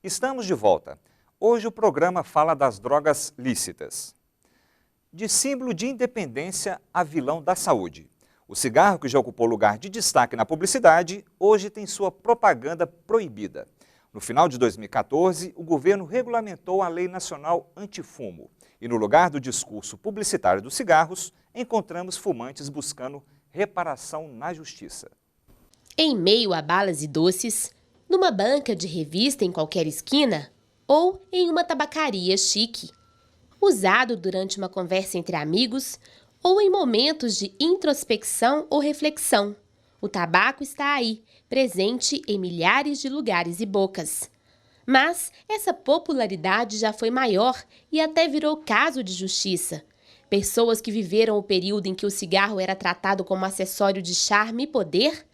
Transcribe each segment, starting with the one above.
Estamos de volta. Hoje o programa fala das drogas lícitas. De símbolo de independência a vilão da saúde. O cigarro, que já ocupou lugar de destaque na publicidade, hoje tem sua propaganda proibida. No final de 2014, o governo regulamentou a Lei Nacional Antifumo. E no lugar do discurso publicitário dos cigarros, encontramos fumantes buscando reparação na justiça. Em meio a balas e doces, numa banca de revista em qualquer esquina ou em uma tabacaria chique. Usado durante uma conversa entre amigos ou em momentos de introspecção ou reflexão. O tabaco está aí, presente em milhares de lugares e bocas. Mas essa popularidade já foi maior e até virou caso de justiça. Pessoas que viveram o período em que o cigarro era tratado como acessório de charme e poder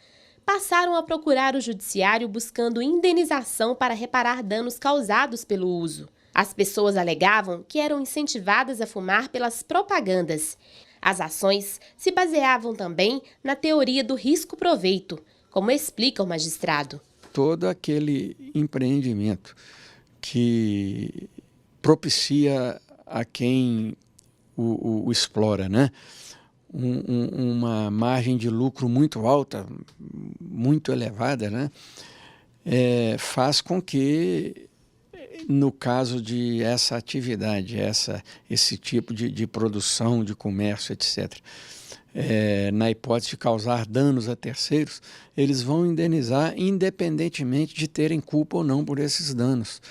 passaram a procurar o judiciário buscando indenização para reparar danos causados pelo uso. As pessoas alegavam que eram incentivadas a fumar pelas propagandas. As ações se baseavam também na teoria do risco-proveito, como explica o magistrado. Todo aquele empreendimento que propicia a quem o explora, né? Uma margem de lucro muito alta, muito elevada, né? Faz com que, no caso de essa atividade, esse tipo de produção, de comércio, etc., na hipótese de causar danos a terceiros, eles vão indenizar independentemente de terem culpa ou não por esses danos,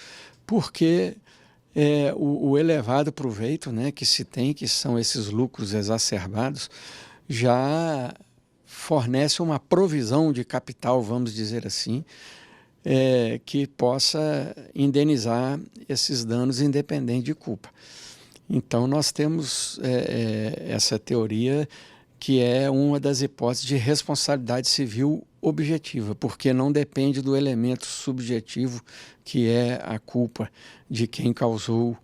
porque o elevado proveito, né, que se tem, que são esses lucros exacerbados, já fornece uma provisão de capital, vamos dizer assim, que possa indenizar esses danos independente de culpa. Então nós temos essa teoria que é uma das hipóteses de responsabilidade civil objetiva, porque não depende do elemento subjetivo que é a culpa de quem causou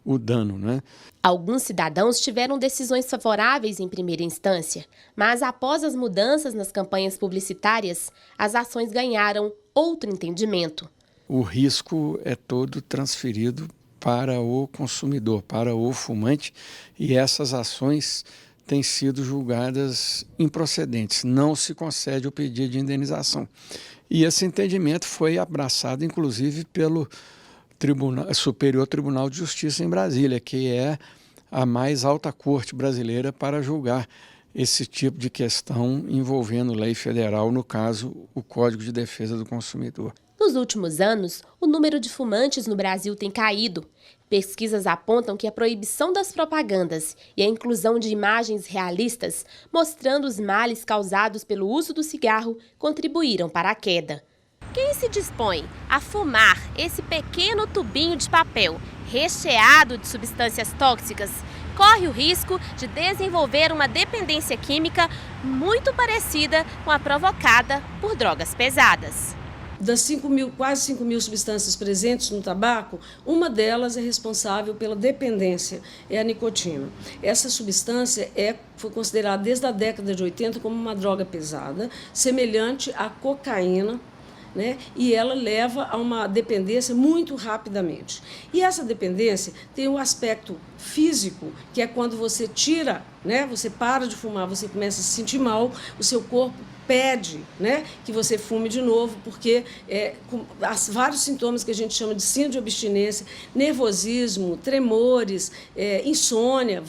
o dano, né? Alguns cidadãos tiveram decisões favoráveis em primeira instância, mas após as mudanças nas campanhas publicitárias, as ações ganharam outro entendimento. O risco é todo transferido para o consumidor, para o fumante, e essas ações têm sido julgadas improcedentes, não se concede o pedido de indenização. E esse entendimento foi abraçado, inclusive, pelo Superior Tribunal de Justiça em Brasília, que é a mais alta corte brasileira para julgar esse tipo de questão envolvendo lei federal, no caso, o Código de Defesa do Consumidor. Nos últimos anos, o número de fumantes no Brasil tem caído. Pesquisas apontam que a proibição das propagandas e a inclusão de imagens realistas mostrando os males causados pelo uso do cigarro contribuíram para a queda. Quem se dispõe a fumar esse pequeno tubinho de papel recheado de substâncias tóxicas corre o risco de desenvolver uma dependência química muito parecida com a provocada por drogas pesadas. Das quase 5 mil substâncias presentes no tabaco, uma delas é responsável pela dependência, é a nicotina. Essa substância foi considerada desde a década de 80 como uma droga pesada, semelhante à cocaína, né? E ela leva a uma dependência muito rapidamente. E essa dependência tem um aspecto físico, que é quando você tira, né? Você para de fumar, você começa a se sentir mal, o seu corpo pede, né, que você fume de novo, porque vários sintomas que a gente chama de síndrome de abstinência, nervosismo, tremores, insônia,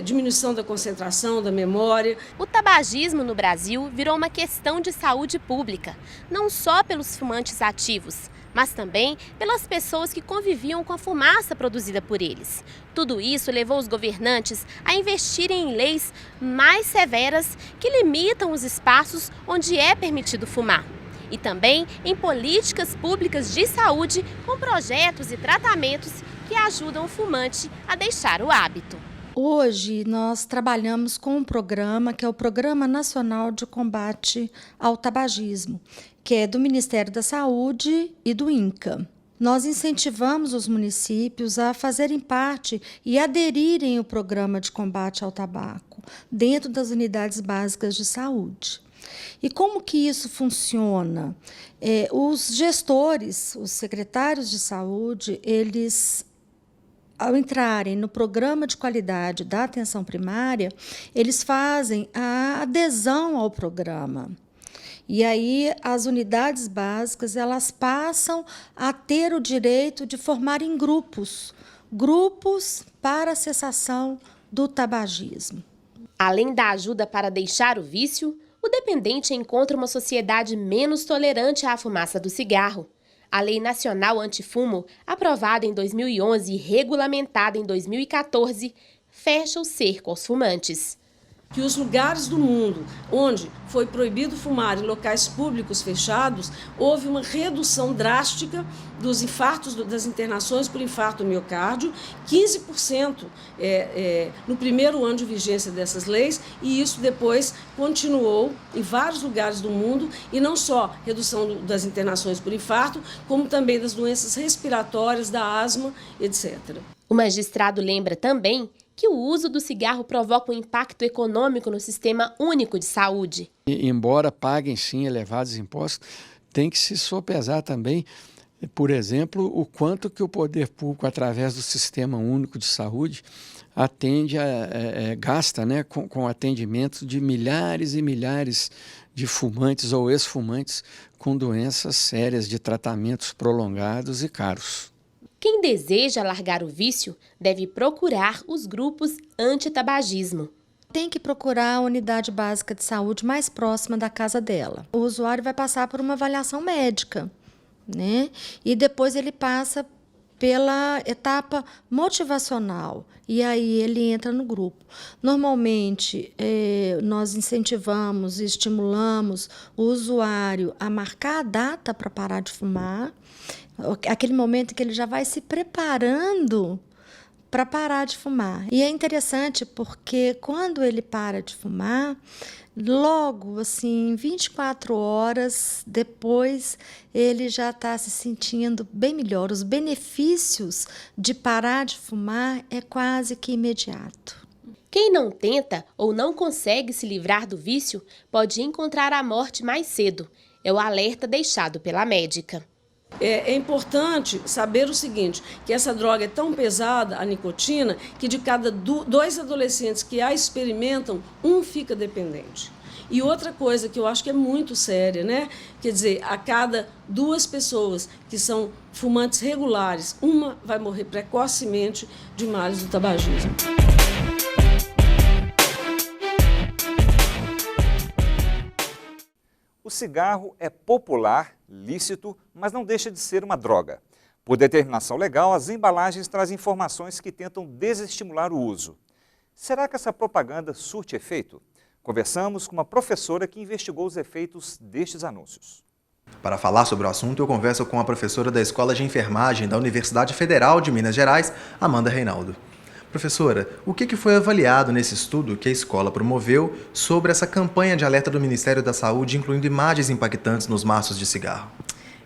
diminuição da concentração, da memória. O tabagismo no Brasil virou uma questão de saúde pública, não só pelos fumantes ativos, mas também pelas pessoas que conviviam com a fumaça produzida por eles. Tudo isso levou os governantes a investirem em leis mais severas que limitam os espaços onde é permitido fumar. E também em políticas públicas de saúde com projetos e tratamentos que ajudam o fumante a deixar o hábito. Hoje nós trabalhamos com um programa que é o Programa Nacional de Combate ao Tabagismo, que é do Ministério da Saúde e do INCA. Nós incentivamos os municípios a fazerem parte e aderirem ao programa de combate ao tabaco dentro das unidades básicas de saúde. E como que isso funciona? Os gestores, os secretários de saúde, eles, ao entrarem no programa de qualidade da atenção primária, eles fazem a adesão ao programa. E aí as unidades básicas elas passam a ter o direito de formar em grupos para a cessação do tabagismo. Além da ajuda para deixar o vício, o dependente encontra uma sociedade menos tolerante à fumaça do cigarro. A Lei Nacional Antifumo, aprovada em 2011 e regulamentada em 2014, fecha o cerco aos fumantes. Que os lugares do mundo onde foi proibido fumar em locais públicos fechados, houve uma redução drástica dos infartos, das internações por infarto do miocárdio, 15% no primeiro ano de vigência dessas leis, e isso depois continuou em vários lugares do mundo, e não só redução das internações por infarto, como também das doenças respiratórias, da asma, etc. O magistrado lembra também que o uso do cigarro provoca um impacto econômico no Sistema Único de Saúde. Embora paguem, sim, elevados impostos, tem que se sopesar também, por exemplo, o quanto que o poder público, através do Sistema Único de Saúde, gasta, né, com atendimento de milhares e milhares de fumantes ou ex-fumantes com doenças sérias de tratamentos prolongados e caros. Quem deseja largar o vício deve procurar os grupos anti-tabagismo. Tem que procurar a unidade básica de saúde mais próxima da casa dela. O usuário vai passar por uma avaliação médica, né? E depois ele passa pela etapa motivacional, e aí ele entra no grupo. Normalmente, nós incentivamos e estimulamos o usuário a marcar a data para parar de fumar, aquele momento em que ele já vai se preparando para parar de fumar. E é interessante porque quando ele para de fumar, logo, assim, 24 horas depois, ele já está se sentindo bem melhor. Os benefícios de parar de fumar é quase que imediato. Quem não tenta ou não consegue se livrar do vício pode encontrar a morte mais cedo. É o alerta deixado pela médica. É importante saber o seguinte, que essa droga é tão pesada, a nicotina, que de cada 2 adolescentes que a experimentam, um fica dependente. E outra coisa que eu acho que é muito séria, né? Quer dizer, a cada 2 pessoas que são fumantes regulares, uma vai morrer precocemente de males do tabagismo. O cigarro é popular, lícito, mas não deixa de ser uma droga. Por determinação legal, as embalagens trazem informações que tentam desestimular o uso. Será que essa propaganda surte efeito? Conversamos com uma professora que investigou os efeitos destes anúncios. Para falar sobre o assunto, eu converso com a professora da Escola de Enfermagem da Universidade Federal de Minas Gerais, Amanda Reinaldo. Professora, o que foi avaliado nesse estudo que a escola promoveu sobre essa campanha de alerta do Ministério da Saúde, incluindo imagens impactantes nos maços de cigarro?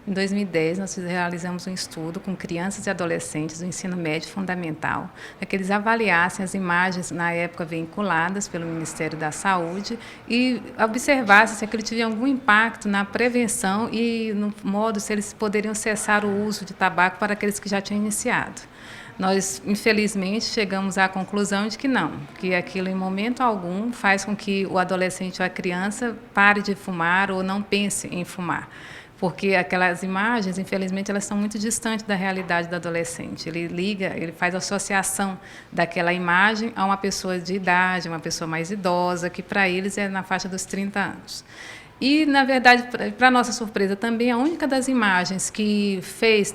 Em 2010, nós realizamos um estudo com crianças e adolescentes do ensino médio fundamental, para que eles avaliassem as imagens, na época, veiculadas pelo Ministério da Saúde e observassem se aquilo tinha algum impacto na prevenção e no modo se eles poderiam cessar o uso de tabaco para aqueles que já tinham iniciado. Nós, infelizmente, chegamos à conclusão de que não, que aquilo em momento algum faz com que o adolescente ou a criança pare de fumar ou não pense em fumar. Porque aquelas imagens, infelizmente, elas são muito distantes da realidade do adolescente. Ele faz associação daquela imagem a uma pessoa de idade, uma pessoa mais idosa, que para eles é na faixa dos 30 anos. E, na verdade, para nossa surpresa, também a única das imagens que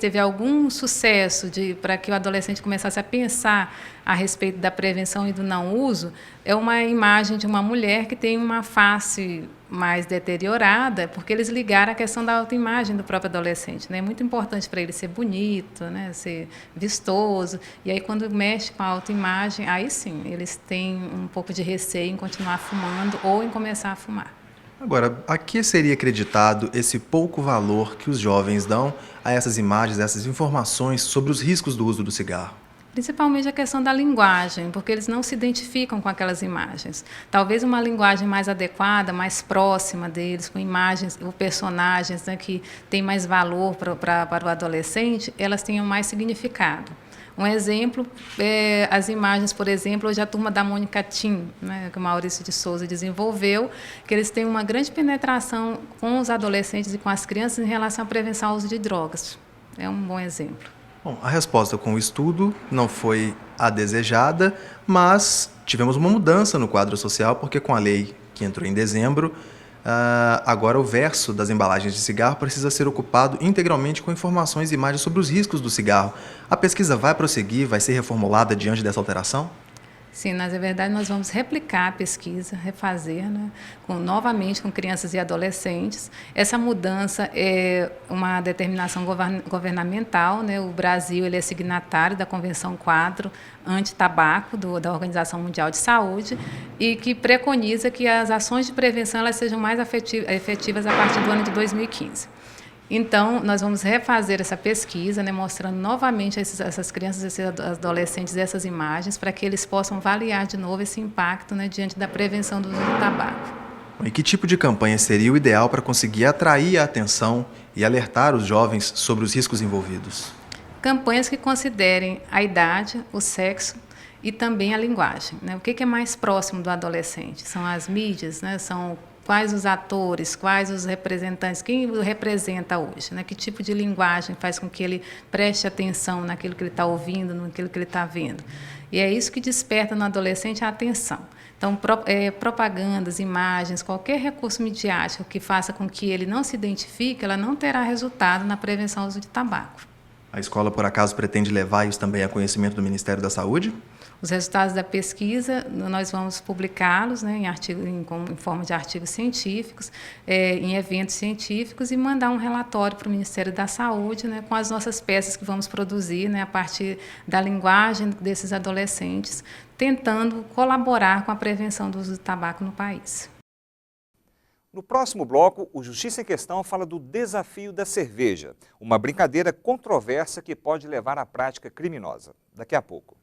teve algum sucesso para que o adolescente começasse a pensar a respeito da prevenção e do não uso, é uma imagem de uma mulher que tem uma face mais deteriorada, porque eles ligaram a questão da autoimagem do próprio adolescente, né? É muito importante para ele ser bonito, né? Ser vistoso, e aí quando mexe com a autoimagem, aí sim, eles têm um pouco de receio em continuar fumando ou em começar a fumar. Agora, a que seria acreditado esse pouco valor que os jovens dão a essas imagens, a essas informações sobre os riscos do uso do cigarro? Principalmente a questão da linguagem, porque eles não se identificam com aquelas imagens. Talvez uma linguagem mais adequada, mais próxima deles, com imagens ou personagens, né, que têm mais valor para o adolescente, elas tenham mais significado. Um exemplo é as imagens, por exemplo, hoje a turma da Mônica Tim, né, que o Maurício de Souza desenvolveu, que eles têm uma grande penetração com os adolescentes e com as crianças em relação à prevenção ao uso de drogas. É um bom exemplo. Bom, a resposta com o estudo não foi a desejada, mas tivemos uma mudança no quadro social, porque com a lei que entrou em dezembro, agora o verso das embalagens de cigarro precisa ser ocupado integralmente com informações e imagens sobre os riscos do cigarro. A pesquisa vai prosseguir, vai ser reformulada diante dessa alteração? Sim, na verdade nós vamos replicar a pesquisa, refazer, né, novamente com crianças e adolescentes. Essa mudança é uma determinação governamental, né? O Brasil ele é signatário da Convenção Quadro Anti-Tabaco da Organização Mundial de Saúde e que preconiza que as ações de prevenção elas sejam mais efetivas a partir do ano de 2015. Então, nós vamos refazer essa pesquisa, né, mostrando novamente essas crianças, esses adolescentes, essas imagens, para que eles possam avaliar de novo esse impacto, né, diante da prevenção do uso do tabaco. E que tipo de campanha seria o ideal para conseguir atrair a atenção e alertar os jovens sobre os riscos envolvidos? Campanhas que considerem a idade, o sexo e também a linguagem, né? O que é mais próximo do adolescente? São as mídias, né? São quais os atores, quais os representantes, quem o representa hoje, né? Que tipo de linguagem faz com que ele preste atenção naquilo que ele está ouvindo, naquilo que ele está vendo. E é isso que desperta no adolescente a atenção. Então, propagandas, imagens, qualquer recurso midiático que faça com que ele não se identifique, ela não terá resultado na prevenção do uso de tabaco. A escola, por acaso, pretende levar isso também a conhecimento do Ministério da Saúde? Os resultados da pesquisa, nós vamos publicá-los, né, em forma de artigos científicos, em eventos científicos e mandar um relatório para o Ministério da Saúde, né, com as nossas peças que vamos produzir, né, a partir da linguagem desses adolescentes, tentando colaborar com a prevenção do uso do tabaco no país. No próximo bloco, o Justiça em Questão fala do desafio da cerveja, uma brincadeira controversa que pode levar à prática criminosa. Daqui a pouco.